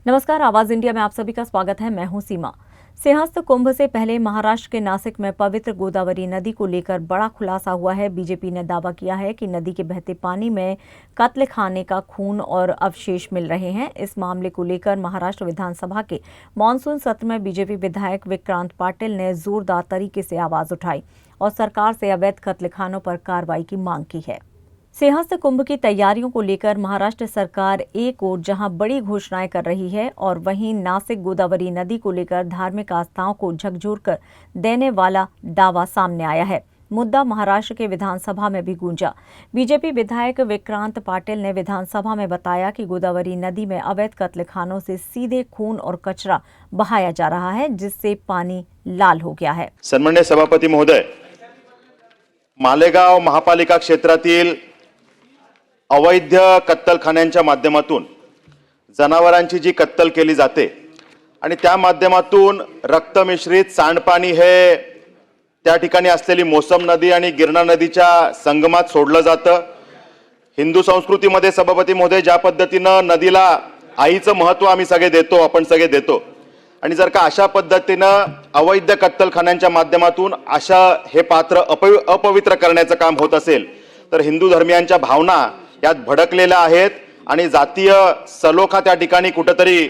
नमस्कार, आवाज इंडिया में आप सभी का स्वागत है। मैं हूं सीमा। सिंहस्थ कुंभ से पहले महाराष्ट्र के नासिक में पवित्र गोदावरी नदी को लेकर बड़ा खुलासा हुआ है। बीजेपी ने दावा किया है कि नदी के बहते पानी में कत्ल खाने का खून और अवशेष मिल रहे हैं। इस मामले को लेकर महाराष्ट्र विधानसभा के मानसून सत्र में बीजेपी विधायक विक्रांत पाटिल ने जोरदार तरीके से आवाज उठाई और सरकार से अवैध कत्लखानों पर कार्रवाई की मांग की है। सिंहस्थ कुंभ की तैयारियों को लेकर महाराष्ट्र सरकार एक ओर जहां बड़ी घोषणाएं कर रही है और वहीं नासिक गोदावरी नदी को लेकर धार्मिक आस्थाओं को झकझोर कर देने वाला दावा सामने आया है। मुद्दा महाराष्ट्र के विधानसभा में भी गूंजा। बीजेपी विधायक विक्रांत पाटिल ने विधानसभा में बताया कि गोदावरी नदी में अवैध कत्लखानों से सीधे खून और कचरा बहाया जा रहा है, जिससे पानी लाल हो गया है। सन्माननीय सभापती महोदय, मालेगाव महापालिका क्षेत्रातील अवैध कत्तलखान्यांच्या माध्यमातून जनावरांची जी कत्तल केली जाते आणि त्या माध्यमातून रक्तमिश्रित सांडपाणी हे त्या ठिकाणी असलेली मोसम नदी आणि गिरणा नदीच्या संगमात सोडलं जातं। हिंदू संस्कृतीमध्ये सभापती महोदय ज्या पद्धतीनं नदीला आईचं महत्त्व आम्ही सगळे देतो, आपण सगळे देतो, आणि जर का अशा पद्धतीनं अवैध कत्तलखान्यांच्या माध्यमातून अशा हे पात्र अपवित्र करण्याचं काम होत असेल तर हिंदू धर्मियांच्या भावना यात भडकलेल्या आहेत आणि जातीय सलोखा त्या ठिकाणी कुठेतरी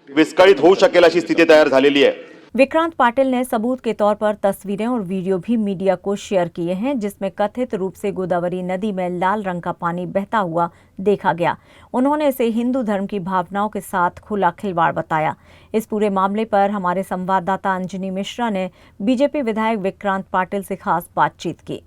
विस्कळीत होऊ शकेल अशी स्थिती तयार झालेली आहे। विक्रांत पाटिल ने सबूत के तौर पर तस्वीरें और वीडियो भी मीडिया को शेयर किए हैं, जिसमें कथित रूप से गोदावरी नदी में लाल रंग का पानी बहता हुआ देखा गया। उन्होंने इसे हिंदू धर्म की भावनाओं के साथ खुला खिलवाड़ बताया। इस पूरे मामले पर हमारे संवाददाता अंजनी मिश्रा ने बीजेपी विधायक विक्रांत पाटिल से खास बातचीत की।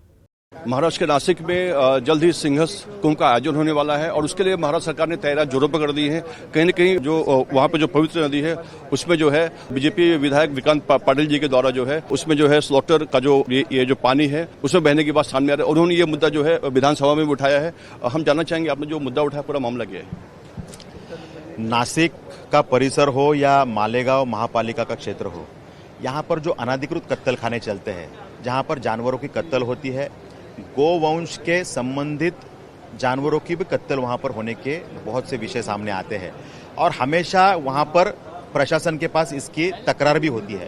महाराष्ट्र के नासिक में जल्द ही सिंहस्थ कुंभ का आयोजन होने वाला है और उसके लिए महाराष्ट्र सरकार ने तैयारियां जोरों पर कर दी है। कहीं न कहीं जो वहां पे जो पवित्र नदी है उसमें जो है बीजेपी विधायक विक्रांत पाटिल जी के द्वारा जो है उसमें जो है स्लॉटर का जो ये जो पानी है उसमें बहने की बात सामने आ रही है। उन्होंने ये मुद्दा जो है विधानसभा में भी उठाया है। हम जानना चाहेंगे आपने जो मुद्दा उठाया पूरा मामला क्या है। नासिक का परिसर हो या मालेगांव महापालिका का क्षेत्र हो, यहाँ पर जो अनाधिकृत कत्तलखाने चलते हैं, जहाँ पर जानवरों की कत्तल होती है, गोवंश के संबंधित जानवरों की भी कत्तल वहां पर होने के बहुत से विषय सामने आते हैं और हमेशा वहां पर प्रशासन के पास इसकी तकरार भी होती है।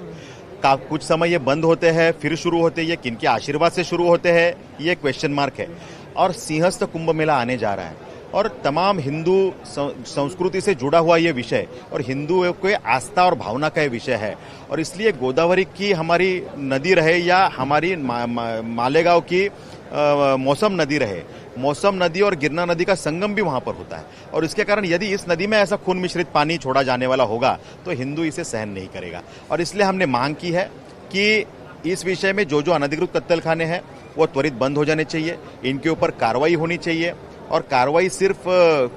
कुछ समय ये बंद होते हैं, फिर शुरू होते हैं, ये किनके आशीर्वाद से शुरू होते हैं, ये क्वेश्चन मार्क है। और सिंहस्थ कुंभ मेला आने जा रहा है और तमाम हिंदू संस्कृति से जुड़ा हुआ ये विषय और हिंदुओं के आस्था और भावना का ये विषय है और इसलिए गोदावरी की हमारी नदी रहे या हमारी मालेगांव की मौसम नदी रहे, मौसम नदी और गिरना नदी का संगम भी वहां पर होता है और इसके कारण यदि इस नदी में ऐसा खून मिश्रित पानी छोड़ा जाने वाला होगा तो हिंदू इसे सहन नहीं करेगा। और इसलिए हमने मांग की है कि इस विषय में जो जो अनधिकृत कत्तलखाने हैं वो त्वरित बंद हो जाने चाहिए, इनके ऊपर कार्रवाई होनी चाहिए और कार्रवाई सिर्फ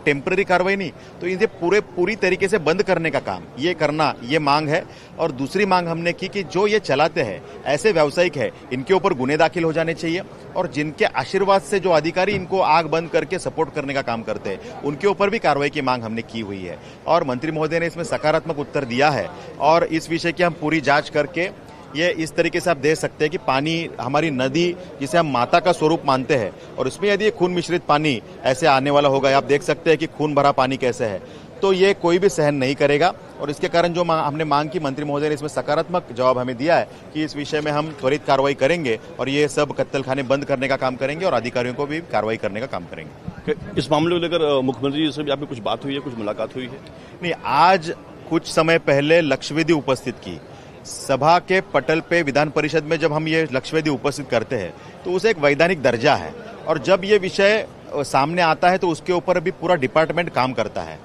टेम्पररी कार्रवाई नहीं, तो इसे पूरी तरीके से बंद करने का काम ये करना, ये मांग है। और दूसरी मांग हमने की कि जो ये चलाते हैं ऐसे व्यावसायिक है, इनके ऊपर गुने दाखिल हो जाने चाहिए और जिनके आशीर्वाद से जो अधिकारी इनको आग बंद करके सपोर्ट करने का काम करते हैं उनके ऊपर भी कार्रवाई की मांग हमने की हुई है और मंत्री महोदय ने इसमें सकारात्मक उत्तर दिया है और इस विषय की हम पूरी जांच करके ये इस तरीके से आप देख सकते हैं कि पानी हमारी नदी जिसे हम माता का स्वरूप मानते हैं और इसमें यदि खून मिश्रित पानी ऐसे आने वाला होगा, आप देख सकते हैं कि खून भरा पानी कैसे है, तो ये कोई भी सहन नहीं करेगा। और इसके कारण जो हमने मांग की, मंत्री महोदय ने इसमें सकारात्मक जवाब हमें दिया है कि इस विषय में हम त्वरित कार्रवाई करेंगे और ये सब कत्तलखाने बंद करने का काम करेंगे और अधिकारियों को भी कार्रवाई करने का काम करेंगे। इस मामले को लेकर मुख्यमंत्री जी से भी आपकी कुछ बात हुई है, कुछ मुलाकात हुई है? नहीं, आज कुछ समय पहले लक्षवेदी उपस्थित की सभा के पटल पे विधान परिषद में जब हम ये लक्षवेदी उपस्थित करते हैं तो उसे एक वैधानिक दर्जा है और जब ये विषय सामने आता है तो उसके ऊपर भी पूरा डिपार्टमेंट काम करता है।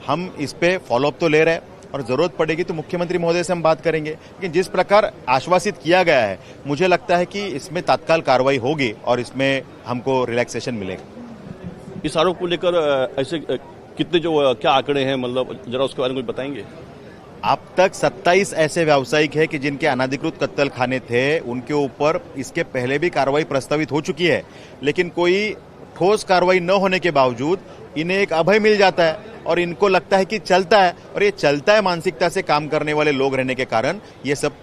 हम इस पे फॉलोअप तो ले रहे हैं और जरूरत पड़ेगी तो मुख्यमंत्री महोदय से हम बात करेंगे, लेकिन जिस प्रकार आश्वासित किया गया है मुझे लगता है कि इसमें तत्काल कार्रवाई होगी और इसमें हमको रिलैक्सेशन मिलेगा। इस आरोप को लेकर ऐसे कितने जो क्या आंकड़े हैं, मतलब जरा उसके बारे में कुछ बताएंगे? अब तक 27 ऐसे व्यावसायिक हैं कि जिनके अनाधिकृत कत्तलखाने थे, उनके ऊपर इसके पहले भी कार्रवाई प्रस्तावित हो चुकी है, लेकिन कोई ठोस कार्रवाई न होने के बावजूद इन्हें एक अभय मिल जाता है और इनको लगता है कि चलता है और ये चलता है मानसिकता से काम करने वाले लोग रहने के कारण ये सब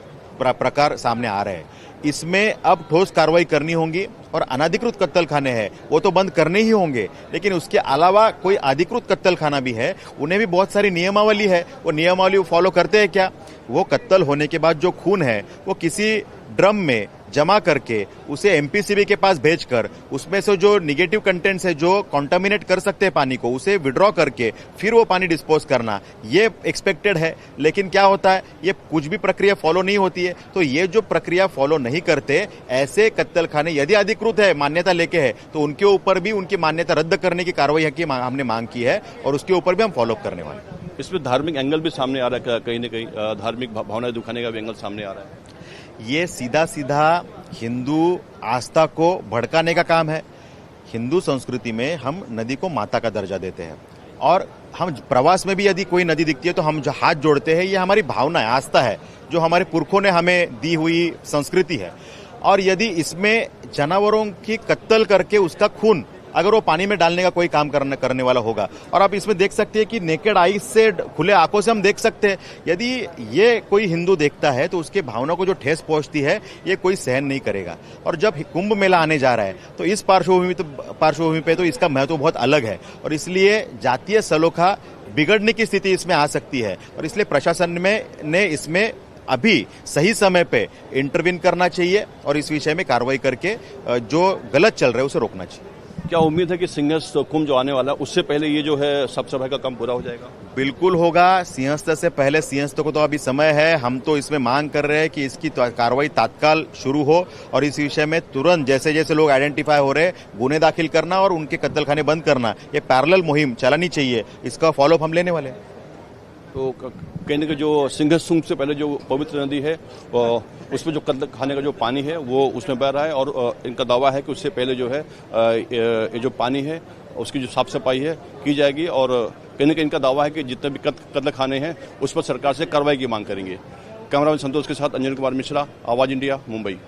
प्रकार सामने आ रहे हैं। इसमें अब ठोस कार्रवाई करनी होगी और अनाधिकृत कत्तल खाने हैं वो तो बंद करने ही होंगे, लेकिन उसके अलावा कोई अधिकृत कत्तल खाना भी है, उन्हें भी बहुत सारी नियमावली है। वो नियमावली फॉलो करते हैं क्या? वो कत्तल होने के बाद जो खून है वो किसी ड्रम में जमा करके उसे एमपीसीबी के पास भेजकर उसमें से जो निगेटिव कंटेंट्स है, जो कॉन्टामिनेट कर सकते हैं पानी को, उसे विड्रॉ करके फिर वो पानी डिस्पोज करना, ये एक्सपेक्टेड है। लेकिन क्या होता है, ये कुछ भी प्रक्रिया फॉलो नहीं होती है। तो ये जो प्रक्रिया फॉलो नहीं करते ऐसे कत्तल खाने यदि अधिकृत है, मान्यता लेके है, तो उनके ऊपर भी उनकी मान्यता रद्द करने की कार्रवाई की हमने मांग की है और उसके ऊपर भी हम फॉलो करने वाले हैं। इसमें धार्मिक एंगल भी सामने आ रहा है, कहीं ना कहीं धार्मिक भावनाएं दुखाने का भी एंगल सामने आ रहा है। ये सीधा सीधा हिंदू आस्था को भड़काने का काम है। हिंदू संस्कृति में हम नदी को माता का दर्जा देते हैं और हम प्रवास में भी यदि कोई नदी दिखती है तो हम जो हाथ जोड़ते हैं, ये हमारी भावना है, आस्था है, जो हमारे पुरखों ने हमें दी हुई संस्कृति है। और यदि इसमें जानवरों की कत्ल करके उसका खून अगर वो पानी में डालने का कोई काम करने वाला होगा, और आप इसमें देख सकते हैं कि नेकेड आई से, खुले आंखों से हम देख सकते हैं, यदि ये कोई हिंदू देखता है तो उसके भावना को जो ठेस पहुंचती है ये कोई सहन नहीं करेगा। और जब कुंभ मेला आने जा रहा है तो इस पार्श्वभूमि पे तो इसका महत्व बहुत अलग है और इसलिए जातीय सलोखा बिगड़ने की स्थिति इसमें आ सकती है। और इसलिए प्रशासन ने इसमें अभी सही समय पे इंटरवीन करना चाहिए और इस विषय में कार्रवाई करके जो गलत चल रहा है उसे रोकना चाहिए। क्या उम्मीद है कि सिंहस्थ कुंभ जो आने वाला है उससे पहले ये जो है साफ सफाई का काम पूरा हो जाएगा? बिल्कुल होगा। सिंहस्थ से पहले, सिंहस्थ को तो अभी समय है, हम तो इसमें मांग कर रहे हैं कि इसकी कार्रवाई तत्काल शुरू हो और इस विषय में तुरंत जैसे जैसे लोग आइडेंटिफाई हो रहे गुने दाखिल करना और उनके कत्तलखाने बंद करना, ये पैरेलल मुहिम चलानी चाहिए। इसका फॉलोअप हम लेने वाले हैं। तो कहने के जो सिंहस्थ कुंभ से पहले जो पवित्र नदी है उसमें जो कत्ल खाने का जो पानी है वो उसमें बह रहा है और इनका दावा है कि उससे पहले जो है ये जो पानी है उसकी जो साफ सफाई है की जाएगी और कहीं ना कहीं इनका दावा है कि जितने भी कत्ल खाने हैं उस पर सरकार से कार्रवाई की मांग करेंगे। कैमरामैन संतोष के साथ अंजन कुमार मिश्रा, आवाज इंडिया, मुंबई।